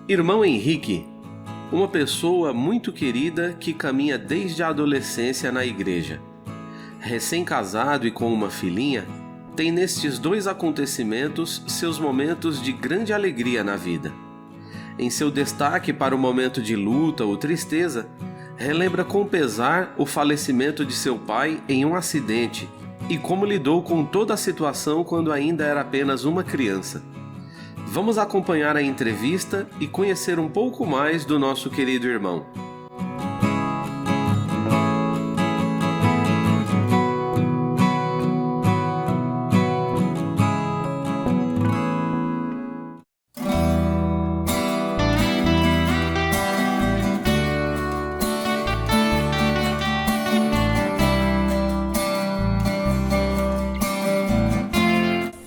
Irmão Henrique, uma pessoa muito querida que caminha desde a adolescência na igreja. Recém-casado e com uma filhinha, tem nestes dois acontecimentos seus momentos de grande alegria na vida. Em seu destaque para o momento de luta ou tristeza, relembra com pesar o falecimento de seu pai em um acidente e como lidou com toda a situação quando ainda era apenas uma criança. Vamos acompanhar a entrevista e conhecer um pouco mais do nosso querido irmão.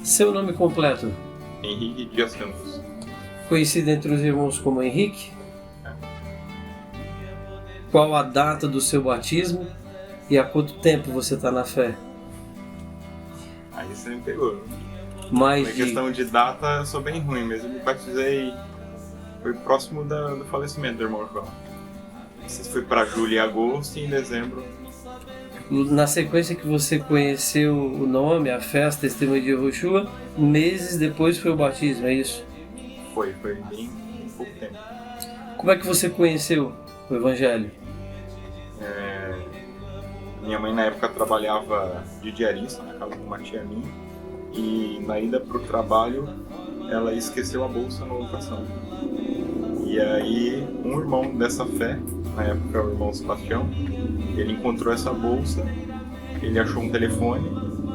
Seu nome completo? Henrique Dias Campos. Conhecido entre os irmãos como Henrique? Qual a data do seu batismo e há quanto tempo você está na fé? Aí você me pegou. Mais Na questão de data, eu sou bem ruim, mas eu me batizei, foi próximo do falecimento do irmão João. Isso foi para julho e agosto, e em dezembro. Na sequência que você conheceu o nome, a festa, Testemunho de Yehoshua, meses depois foi o batismo, é isso? Foi bem pouco tempo. Como é que você conheceu o Evangelho? Minha mãe na época trabalhava de diarista na casa de uma tia minha, e na ida para o trabalho ela esqueceu a bolsa na locação. E aí um irmão dessa fé, na época o irmão Sebastião, ele encontrou essa bolsa, ele achou um telefone,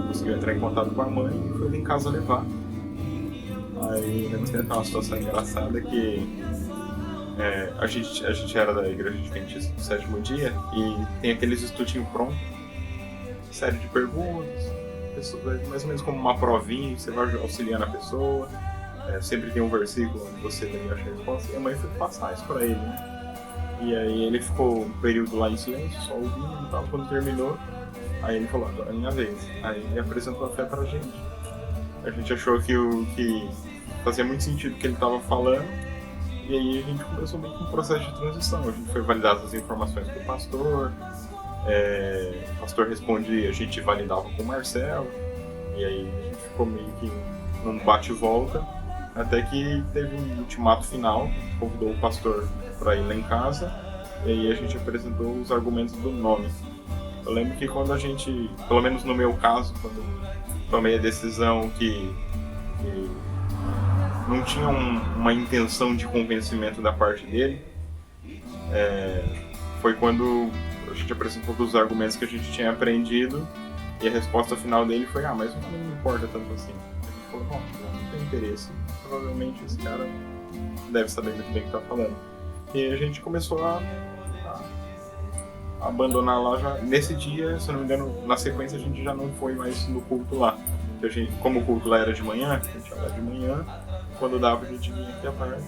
conseguiu entrar em contato com a mãe e foi em casa levar. Aí lembro que uma situação engraçada que a gente era da igreja adventista do sétimo dia e tem aqueles estudinhos prontos, série de perguntas, mais ou menos como uma provinha, você vai auxiliando a pessoa, sempre tem um versículo onde você lê a resposta, e a mãe foi passar isso pra ele, né? E aí ele ficou um período lá em silêncio, só ouvindo e tal. Quando terminou, aí ele falou, agora é minha vez. Aí ele apresentou a fé pra gente. A gente achou que fazia muito sentido o que ele estava falando. E aí a gente começou meio com um processo de transição. A gente foi validar as informações com o pastor. O pastor respondia, a gente validava com o Marcelo. E aí a gente ficou meio que num bate-volta. Até que teve um ultimato final, convidou o pastor para ir lá em casa, e aí a gente apresentou os argumentos do nome. Eu lembro que quando a gente, pelo menos no meu caso, quando tomei a decisão que não tinha uma intenção de convencimento da parte dele, foi quando a gente apresentou os argumentos que a gente tinha aprendido, e a resposta final dele foi, mas o nome não importa tanto assim. A gente falou, não tem interesse, provavelmente esse cara deve saber muito bem o que está falando. E a gente começou a abandonar lá já. Nesse dia, se eu não me engano, na sequência a gente já não foi mais no culto lá. Como o culto lá era de manhã, a gente ia lá de manhã, quando dava a gente vinha aqui à tarde.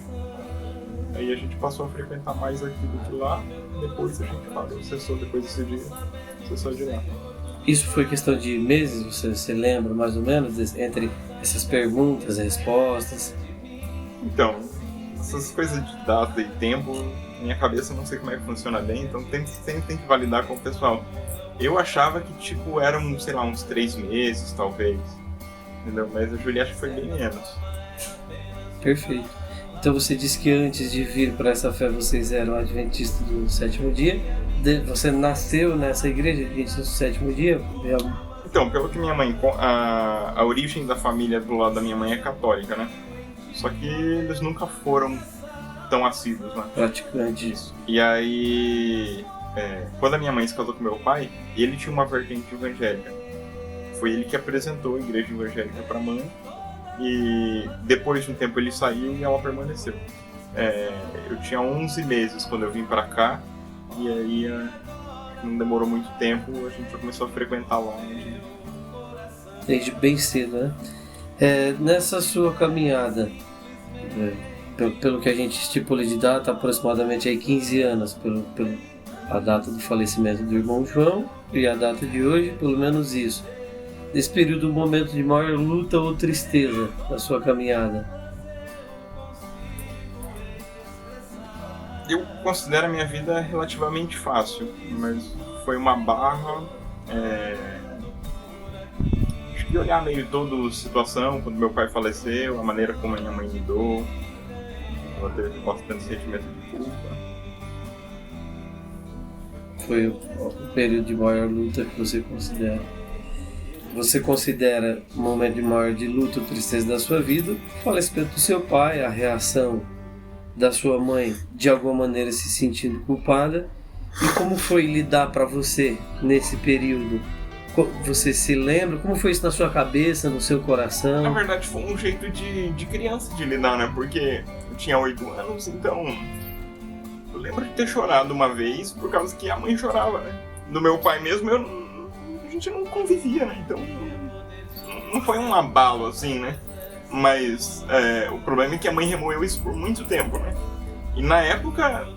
Aí a gente passou a frequentar mais aqui do que lá, depois a gente parou, cessou depois desse dia, cessou de lá. Isso foi questão de meses, você lembra mais ou menos, entre essas perguntas e respostas? Então, essas coisas de data e tempo, minha cabeça não sei como é que funciona bem, então sempre tem que validar com o pessoal. Eu achava que eram, sei lá, uns 3 meses, talvez, entendeu? Mas a Julia acho que foi bem menos. Perfeito. Então você disse que antes de vir para essa fé vocês eram adventistas do sétimo dia. Você nasceu nessa igreja adventista do sétimo dia? Então, pelo que minha mãe... A origem da família do lado da minha mãe é católica, né? Só que eles nunca foram tão assíduos, né? Praticantes. E aí... quando a minha mãe se casou com meu pai, ele tinha uma vertente evangélica. Foi ele que apresentou a igreja evangélica para a mãe. E depois de um tempo ele saiu e ela permaneceu. Eu tinha 11 meses quando eu vim para cá. E aí não demorou muito tempo, a gente já começou a frequentar lá. Desde bem cedo, né? Nessa sua caminhada pelo que a gente estipula de data, aproximadamente aí 15 anos, a data do falecimento do irmão João e a data de hoje, pelo menos isso. Nesse período, um momento de maior luta ou tristeza na sua caminhada? Eu considero a minha vida relativamente fácil, mas foi uma barra. Acho que olhar meio toda a situação, quando meu pai faleceu, a maneira como a minha mãe lidou, ela teve bastante sentimento de culpa. Foi o período de maior luta que você considera? Você considera o momento de maior de luta ou tristeza da sua vida o falecimento do seu pai, a reação da sua mãe de alguma maneira se sentindo culpada? E como foi lidar para você nesse período? Você se lembra? Como foi isso na sua cabeça, no seu coração? Na verdade foi um jeito de criança de lidar, né? Porque eu tinha 8 anos, então eu lembro de ter chorado uma vez por causa que a mãe chorava, né? Do meu pai mesmo, a gente não convivia, né? Então não foi um abalo assim, né? Mas o problema é que a mãe remoeu isso por muito tempo, né? E na época,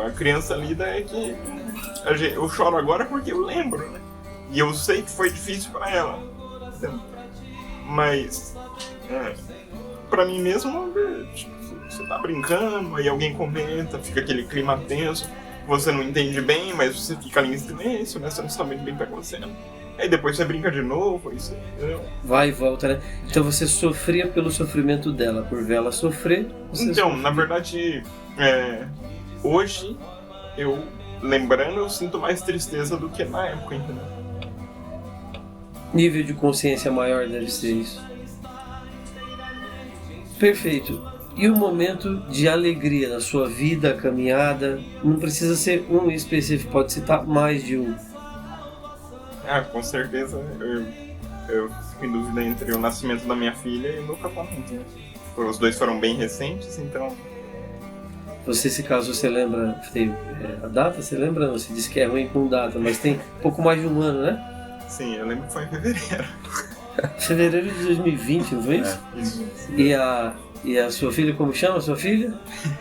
a criança lida é que eu choro agora porque eu lembro, né? E eu sei que foi difícil pra ela. Mas, pra mim mesmo, você tá brincando, aí alguém comenta, fica aquele clima tenso, você não entende bem, mas você fica ali em silêncio, né? Você não sabe bem o que tá acontecendo. Aí depois você brinca de novo, isso, entendeu? Vai e volta, né? Então você sofria pelo sofrimento dela, por ver ela sofrer. Então, sofria. na verdade, hoje, lembrando, eu sinto mais tristeza do que na época, entendeu? Nível de consciência maior deve ser isso. Perfeito. E o momento de alegria na sua vida, caminhada, não precisa ser um específico, pode citar mais de um. Com certeza, eu fico em dúvida entre o nascimento da minha filha e o meu casamento, né? Os dois foram bem recentes, então... Você, se caso você lembra, a data, você lembra? Você disse que é ruim com data, mas tem pouco mais de um ano, né? Sim, eu lembro que foi em fevereiro. Fevereiro de 2020, não foi isso? Isso. E a sua filha, como chama a sua filha?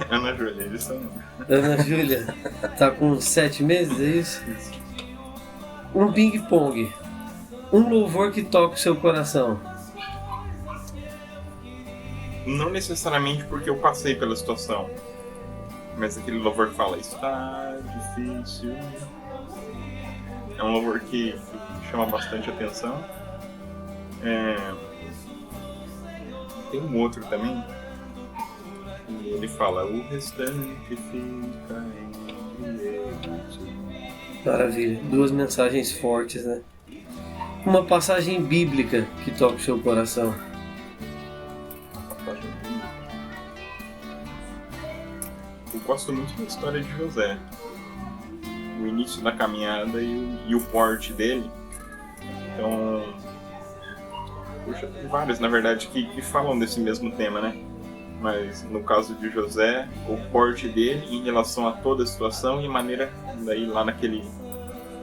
Ana Júlia, eles são... Ana Júlia, tá com 7 meses, é isso? Um ping-pong, um louvor que toca o seu coração. Não necessariamente porque eu passei pela situação, mas aquele louvor que fala, está difícil. É um louvor que chama bastante atenção. Tem um outro também, e ele fala, o restante fica entre eles. Maravilha, 2 mensagens fortes, né? Uma passagem bíblica que toca o seu coração. Eu gosto muito da história de José. O início da caminhada e o porte dele. Então, puxa, tem vários, na verdade, que falam desse mesmo tema, né? Mas no caso de José, o porte dele em relação a toda a situação e a maneira, daí lá naquele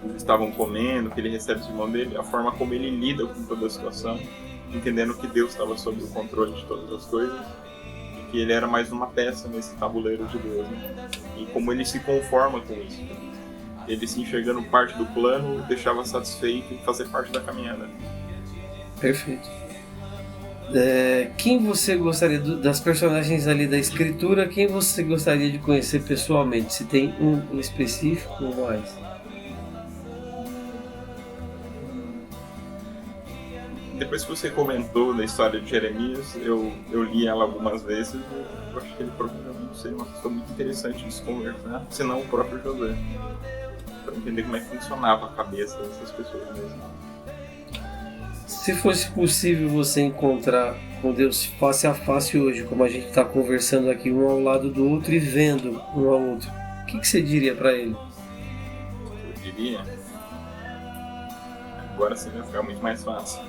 eles estavam comendo, que ele recebe os irmãos dele, a forma como ele lida com toda a situação, entendendo que Deus estava sob o controle de todas as coisas e que ele era mais uma peça nesse tabuleiro de Deus, né? E como ele se conforma com isso. Ele se enxergando parte do plano, deixava satisfeito em fazer parte da caminhada. Perfeito. Quem você gostaria, das personagens ali da escritura, quem você gostaria de conhecer pessoalmente? Se tem um em específico ou mais? Depois que você comentou da história de Jeremias, eu li ela algumas vezes e eu acho que ele provavelmente seria uma pessoa muito interessante de se conversar, se não o próprio José, para entender como é que funcionava a cabeça dessas pessoas mesmo. Se fosse possível você encontrar com Deus face a face hoje, como a gente está conversando aqui um ao lado do outro e vendo um ao outro, o que você diria para ele? Eu diria... Agora sim vai ficar muito mais fácil.